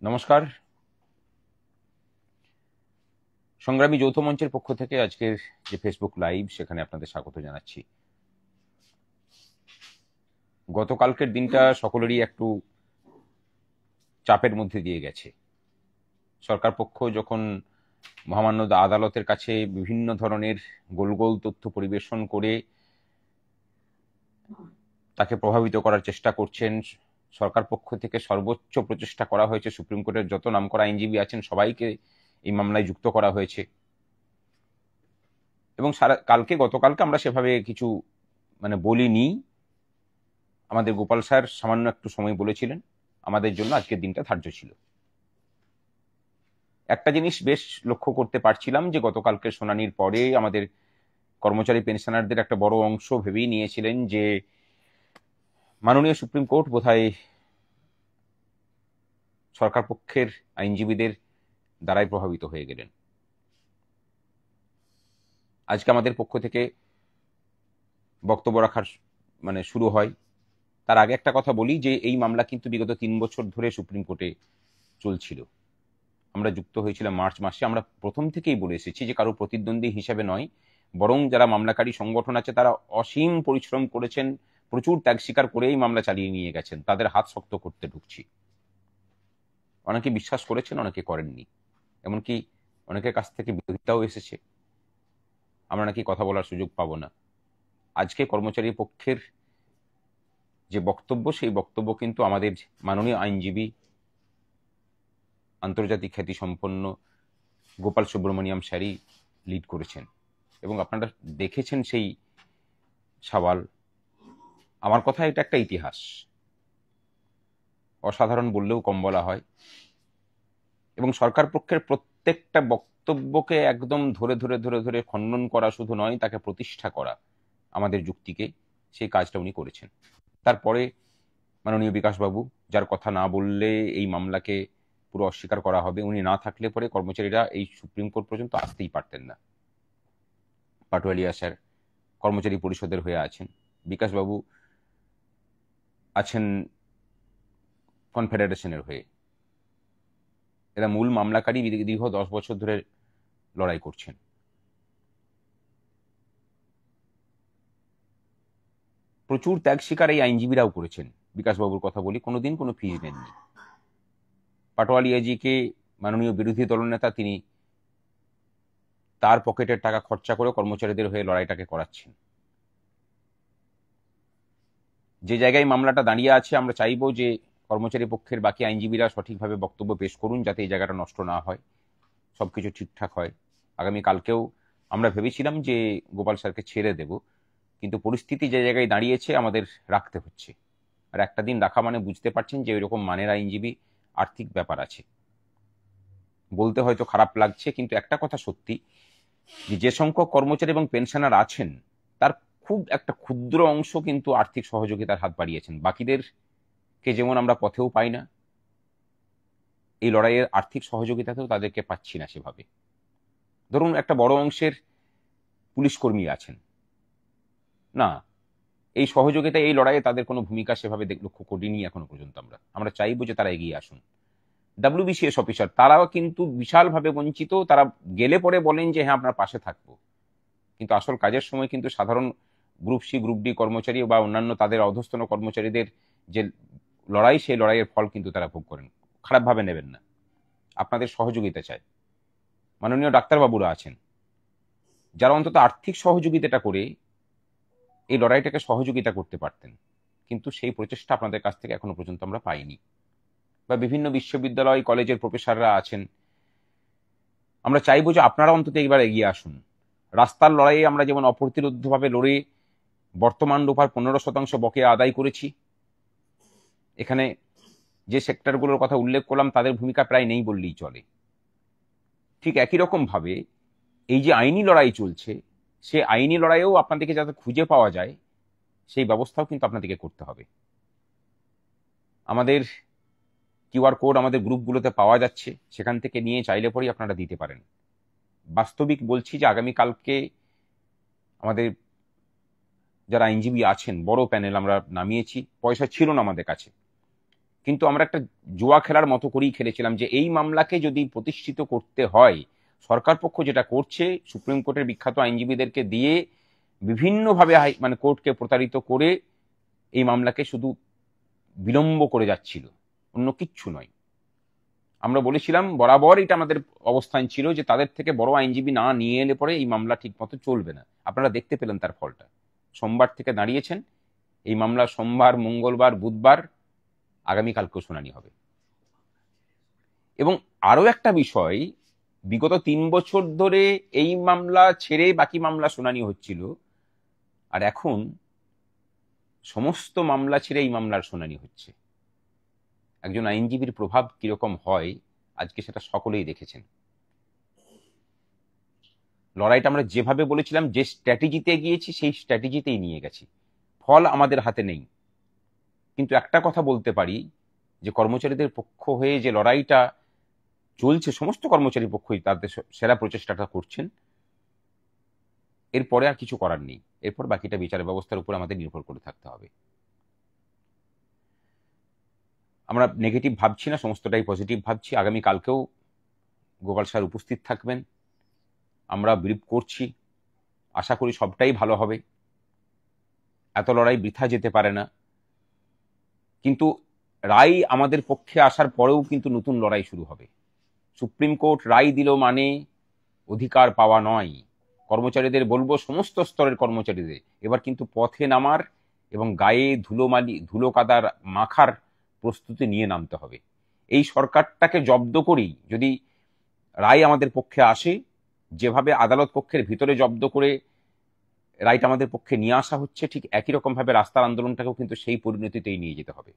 নমস্কার। সংগ্রামী যৌথ মঞ্চের পক্ষ থেকে আজকের যে ফেসবুক লাইভ সেখানে আপনাদের স্বাগত জানাচ্ছি। গতকালকের দিনটা সকলেরই একটু চাপের মধ্যে দিয়ে গেছে। সরকার পক্ষ যখন মহামান্য আদালতের কাছে বিভিন্ন ধরনের গোল গোল তথ্য পরিবেশন করে তাকে প্রভাবিত করার চেষ্টা করছেন, সরকার পক্ষ থেকে সর্বোচ্চ প্রচেষ্টা করা হয়েছে, সুপ্রিম কোর্টের যত নামকরা আইনজীবী আছেন সবাইকে এই মামলায় যুক্ত করা হয়েছে। এবং গতকালকে আমরা সেভাবে কিছু বলিনি। আমাদের গোপাল স্যার সামান্য একটু সময় বলেছিলেন, আমাদের জন্য আজকের দিনটা ধার্য ছিল। একটা জিনিস বেশ লক্ষ্য করতে পারছিলাম যে গতকালকে শুনানির পরে আমাদের কর্মচারী পেনশনারদের একটা বড় অংশ ভেবেই নিয়েছিলেন যে মাননীয় সুপ্রিম কোর্ট বোধহয় সরকার পক্ষের আইনজীবীদের দ্বারাই প্রভাবিত হয়ে গেলেন। আজকে আমাদের পক্ষ থেকে বক্তব্য রাখার শুরু হয়। তার আগে একটা কথা বলি যে এই মামলা কিন্তু বিগত 3 বছর ধরে সুপ্রিম কোর্টে চলছিল। আমরা যুক্ত হয়েছিলাম মার্চ মাসে। আমরা প্রথম থেকেই বলে এসেছি যে কারো প্রতিদ্বন্দ্বী হিসেবে নয়, বরং যারা মামলাকারী সংগঠন আছে তারা অসীম পরিশ্রম করেছেন, প্রচুর ত্যাগ স্বীকার করেই মামলা চালিয়ে নিয়ে গেছেন। তাদের হাত শক্ত করতে ঢুকছি। অনেকে বিশ্বাস করেছেন, অনেকে করেননি। এমনকি অনেকের কাছ থেকে বিরোধিতাও এসেছে, আমরা নাকি কথা বলার সুযোগ পাবো না। আজকে কর্মচারী পক্ষের যে বক্তব্য, সেই বক্তব্য কিন্তু আমাদের মাননীয় আইনজীবী, আন্তর্জাতিক খ্যাতিসম্পন্ন গোপাল সুব্রমণিয়াম স্যারই লিড করেছেন এবং আপনারা দেখেছেন সেই সওয়াল। আমার কথা, এটা একটা ইতিহাস, অসাধারণ বললেও কম বলা হয়। এবং সরকার পক্ষের প্রত্যেকটা বক্তব্যকে একদম ধরে ধরে ধরে ধরে খণ্ডন করা শুধু নয়, তাকে প্রতিষ্ঠা করা আমাদের যুক্তিকে, সেই কাজটা উনি করেছেন। তারপরে মাননীয় বিকাশবাবু, যার কথা না বললে এই মামলাকে পুরো অস্বীকার করা হবে, উনি না থাকলে পরে কর্মচারীরা এই সুপ্রিম কোর্ট পর্যন্ত আসতেই পারতেন না। পাটোয়ারিয়া স্যার কর্মচারী পরিষদের হয়ে আছেন, বিকাশবাবু আছেন কনফেডারেশনের হয়ে। এরা মূল মামলাকারী, দীর্ঘ 10 বছর ধরে লড়াই করছেন। প্রচুর ত্যাগ স্বীকার এই আইনজীবীরাও করেছেন। বিকাশবাবুর কথা বলি, কোনোদিন কোনো ফিজ নেননি। পাটোয়ারিয়াজিকে মাননীয় বিরোধী দলনেতা, তিনি তার পকেটের টাকা খরচা করে কর্মচারীদের হয়ে লড়াইটাকে করাচ্ছেন। যে জায়গায় মামলাটা দাঁড়িয়ে আছে, আমরা চাইবো যে কর্মচারী পক্ষের বাকি আইনজীবীরা সঠিকভাবে বক্তব্য পেশ করুন, যাতে এই জায়গাটা নষ্ট না হয়, সবকিছু ঠিকঠাক হয়। আগামীকালকেও আমরা ভেবেছিলাম যে গোপাল স্যারকে ছেড়ে দেব, কিন্তু পরিস্থিতি যে জায়গায় দাঁড়িয়েছে আমাদের রাখতে হচ্ছে। আর একটা দিন রাখা মানে বুঝতে পারছেন যে ওইরকম মানের আইনজীবী, আর্থিক ব্যাপার আছে। বলতে হয়তো খারাপ লাগছে, কিন্তু একটা কথা সত্যি, যে সংখ্যক কর্মচারী এবং পেনশনার আছেন তার খুব একটা ক্ষুদ্র অংশ কিন্তু আর্থিক সহযোগিতার হাত বাড়িয়েছেন। বাকিদেরকে যেমন আমরা পথেও পাই না, এই লড়াইয়ের আর্থিক সহযোগিতাতেও তাদেরকে পাচ্ছি না সেভাবে। ধরুন একটা বড় অংশের পুলিশ কর্মী আছেন না, এই সহযোগিতায়, এই লড়াইয়ে তাদের কোনো ভূমিকা সেভাবে লক্ষ্য করিনি এখনো পর্যন্ত। আমরা চাইবো যে তারা এগিয়ে আসুন। ডাব্লিউবিসিএস অফিসার, তারাও কিন্তু বিশালভাবে বঞ্চিত। তারা গেলে পরে বলেন যে হ্যাঁ আপনার পাশে থাকবো, কিন্তু আসল কাজের সময় কিন্তু সাধারণ গ্রুপ সি, গ্রুপ ডি কর্মচারী বা অন্যান্য তাদের অধস্তন কর্মচারীদের যে লড়াই, সেই লড়াইয়ের ফল কিন্তু তারা ভোগ করেন। খারাপভাবে নেবেন না, আপনাদের সহযোগিতা চাই। মাননীয় ডাক্তারবাবুরা আছেন, যারা অন্তত আর্থিক সহযোগিতাটা করে এই লড়াইটাকে সহযোগিতা করতে পারতেন, কিন্তু সেই প্রচেষ্টা আপনাদের কাছ থেকে এখনো পর্যন্ত আমরা পাইনি। বা বিভিন্ন বিশ্ববিদ্যালয়, কলেজের প্রফেসররা আছেন, আমরা চাইবো যে আপনারা অন্তত এইবার এগিয়ে আসুন। রাস্তার লড়াইয়ে আমরা যেমন অপ্রতিরোধ্যভাবে লড়ে বর্তমান রূপার 15% বকেয়া আদায় করেছি, এখানে যে সেক্টরগুলোর কথা উল্লেখ করলাম তাদের ভূমিকা প্রায় নেই বললেই চলে। ঠিক একই রকম ভাবে এই যে আইনি লড়াই চলছে, সে আইনি লড়াইয়েও আপনাদেরকে যাতে খুঁজে পাওয়া যায়, সেই ব্যবস্থাও কিন্তু আপনাদেরকে করতে হবে। আমাদের কিউআর কোড আমাদের গ্রুপগুলোতে পাওয়া যাচ্ছে, সেখান থেকে নিয়ে চাইলে পরেই আপনারা দিতে পারেন। বাস্তবিক বলছি যে আগামীকালকে আমাদের যারা আইনজীবী আছেন, বড় প্যানেল আমরা নামিয়েছি। পয়সা ছিল না আমাদের কাছে, কিন্তু আমরা একটা জুয়া খেলার মতো করেই খেলেছিলাম যে এই মামলাকে যদি প্রতিষ্ঠিত করতে হয়, সরকার পক্ষ যেটা করছে সুপ্রিম কোর্টের বিখ্যাত আইনজীবীদেরকে দিয়ে বিভিন্নভাবে মানে কোর্টকে প্রতারিত করে এই মামলাকে শুধু বিলম্ব করে যাচ্ছিল, অন্য কিচ্ছু নয়। আমরা বলেছিলাম বরাবর, এটা আমাদের অবস্থান ছিল যে তাদের থেকে বড় আইনজীবী না নিয়ে এলে পরে এই মামলা ঠিক মতো চলবে না। আপনারা দেখতে পেলেন তার ফলটা। সোমবার থেকে দাঁড়িয়েছেন, এই মামলা সোমবার, মঙ্গলবার, বুধবার, আগামীকালকেও শুনানি হবে। এবং আরো একটা বিষয়, বিগত 3 বছর ধরে এই মামলা ছেড়ে বাকি মামলা শুনানি হচ্ছিল, আর এখন সমস্ত মামলা ছেড়ে এই মামলার শুনানি হচ্ছে। একজন আইনজীবীর প্রভাব কিরকম হয় আজকে সেটা সকলেই দেখেছেন। লড়াইটা আমরা যেভাবে বলেছিলাম, যে স্ট্র্যাটেজিতে গিয়েছি সেই স্ট্র্যাটেজিতেই নিয়ে গেছি। ফল আমাদের হাতে নেই, কিন্তু একটা কথা বলতে পারি যে কর্মচারীদের পক্ষ হয়ে যে লড়াইটা চলছে, সমস্ত কর্মচারীর পক্ষই তাদের সেরা প্রচেষ্টাটা করছেন। এরপরে আর কিছু করার নেই, এরপর বাকিটা বিচার ব্যবস্থার উপর আমাদের নির্ভর করে থাকতে হবে। আমরা নেগেটিভ ভাবছি না, সমস্তটাই পজিটিভ ভাবছি। আগামীকালকেও গোপাল স্যার উপস্থিত থাকবেন, আমরা ব্রিফ করছি, আশা করি সবটাই ভালো হবে। এত লড়াই বৃথা যেতে পারে না, কিন্তু রায় আমাদের পক্ষে আসার পরেও কিন্তু নতুন লড়াই শুরু হবে। সুপ্রিম কোর্ট রায় দিল মানে অধিকার পাওয়া নয়। কর্মচারীদের বলবো, সমস্ত স্তরের কর্মচারীদের এবার কিন্তু পথে নামার এবং গায়ে ধুলো কাদার মাখার প্রস্তুতি নিয়ে নামতে হবে। এই সরকারটাকে জব্দ করেই যদি রায় আমাদের পক্ষে আসে, যেভাবে আদালত কক্ষের ভিতরে জব্দ করে রাইট আমাদের পক্ষে নিয়ে আসা হচ্ছে, ঠিক একই রকম ভাবে রাস্তার আন্দোলনটাকেও কিন্তু সেই পরিণতিতেই নিয়ে যেতে হবে।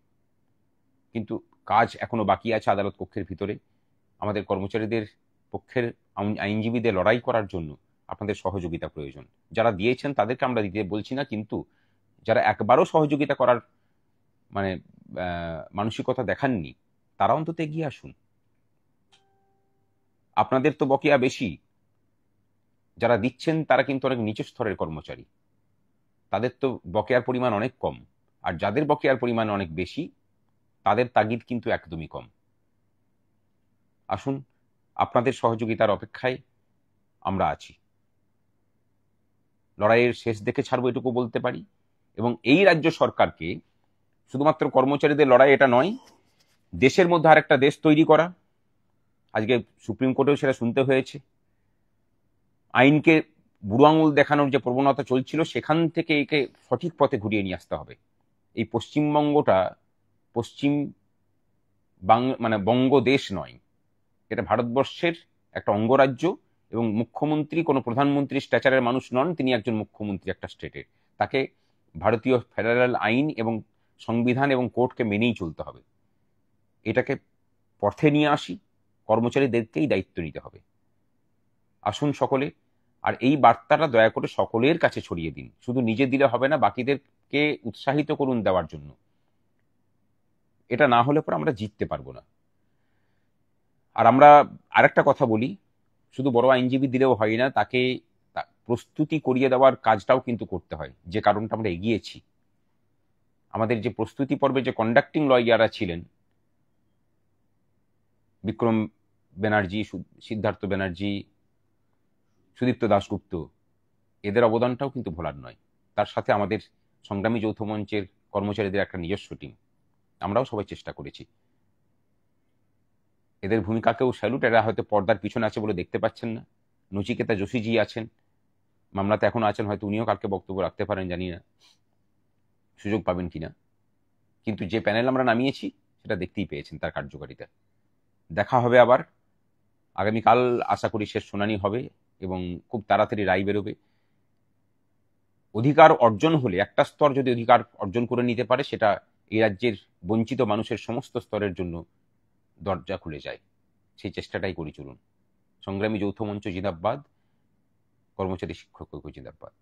কিন্তু কাজ এখনো বাকি আছে আদালত কক্ষের ভিতরে। আমাদের কর্মচারীদের পক্ষের আইনজীবীদের লড়াই করার জন্য আপনাদের সহযোগিতা প্রয়োজন। যারা দিয়েছেন তাদেরকে আমরা দিতে বলছি না, কিন্তু যারা একবারও সহযোগিতা করার মানে মানসিকতা দেখাননি, তারা অন্তত এগিয়ে আসুন। আপনাদের তো বকেয়া বেশি, যারা দিচ্ছেন তারা কিন্তু অনেক নিচু স্তরের কর্মচারী, তাদের তো বকেয়ার পরিমাণ অনেক কম। আর যাদের বকেয়ার পরিমাণ অনেক বেশি, তাদের তাগিদ কিন্তু একদমই কম। আসুন, আপনাদের সহযোগিতার অপেক্ষায় আমরা আছি। লড়াইয়ের শেষ দেখে ছাড়বো এটুকু বলতে পারি। এবং এই রাজ্য সরকারকে শুধুমাত্র কর্মচারীদের লড়াই এটা নয়, দেশের মধ্যে আর একটা দেশ তৈরি করা, আজকে সুপ্রিম কোর্টেও সেটা শুনতে হয়েছে। আইনকে বুড়ো আঙুল দেখানোর যে প্রবণতা চলছিল, সেখান থেকে একে সঠিক পথে ঘুরিয়ে নিয়ে আসতে হবে। এই পশ্চিমবঙ্গটা পশ্চিম মানে বঙ্গদেশ নয়, এটা ভারতবর্ষের একটা অঙ্গরাজ্য। এবং মুখ্যমন্ত্রী কোনো প্রধানমন্ত্রী স্ট্যাচারের মানুষ নন, তিনি একজন মুখ্যমন্ত্রী একটা স্টেটের। তাকে ভারতীয় ফেডারেল আইন এবং সংবিধান এবং কোর্টকে মেনেই চলতে হবে। এটাকে পথে নিয়ে আসি, কর্মচারীদেরকেই দায়িত্ব নিতে হবে। আসুন সকলে, আর এই বার্তাটা দয়া করে সকলের কাছে ছড়িয়ে দিন। শুধু নিজে দিলে হবে না, বাকিদেরকে উৎসাহিত করুন দেওয়ার জন্য। এটা না হলে পরে আমরা জিততে পারবো না। আর আমরা আরেকটা কথা বলি, শুধু বড় আইনজীবী দিলেও হয় না, তাকে প্রস্তুতি করিয়ে দেওয়ার কাজটাও কিন্তু করতে হয়। যে কারণটা আমরা এগিয়েছি, আমাদের যে প্রস্তুতি পর্বে যে কন্ডাক্টিং লয়াররা ছিলেন, বিক্রম ব্যানার্জি, সিদ্ধার্থ ব্যানার্জি, সুদীপ্ত দাশগুপ্ত, এদের অবদানটাও কিন্তু ভোলার নয়। তার সাথে আমাদের সংগ্রামী যৌথ মঞ্চের কর্মচারীদের একটা নিজস্ব টিম, আমরাও সবাই চেষ্টা করেছি। এদের ভূমিকাকেও স্যালুট। এরা হয়তো পর্দার পিছনে আছে বলে দেখতে পাচ্ছেন না। নচিকেতা যোশীজি আছেন, মামলাতে এখনো আছেন, হয়তো উনিও কালকে বক্তব্য রাখতে পারেন, জানি না সুযোগ পাবেন কিনা। কিন্তু যে প্যানেল আমরা নামিয়েছি সেটা দেখতেই পেয়েছেন তার কার্যকারিতা। দেখা হবে আবার আগামীকাল, আশা করি শেষ শুনানি হবে এবং খুব তাড়াতাড়ি রায় বেরোবে। অধিকার অর্জন হলে, একটা স্তর যদি অধিকার অর্জন করে নিতে পারে, সেটা এই রাজ্যের বঞ্চিত মানুষের সমস্ত স্তরের জন্য দরজা খুলে যায়। সেই চেষ্টাটাই করি, চলুন। সংগ্রামী যৌথ মঞ্চ জিন্দাবাদ, কর্মচারী শিক্ষক ঐক্য জিন্দাবাদ।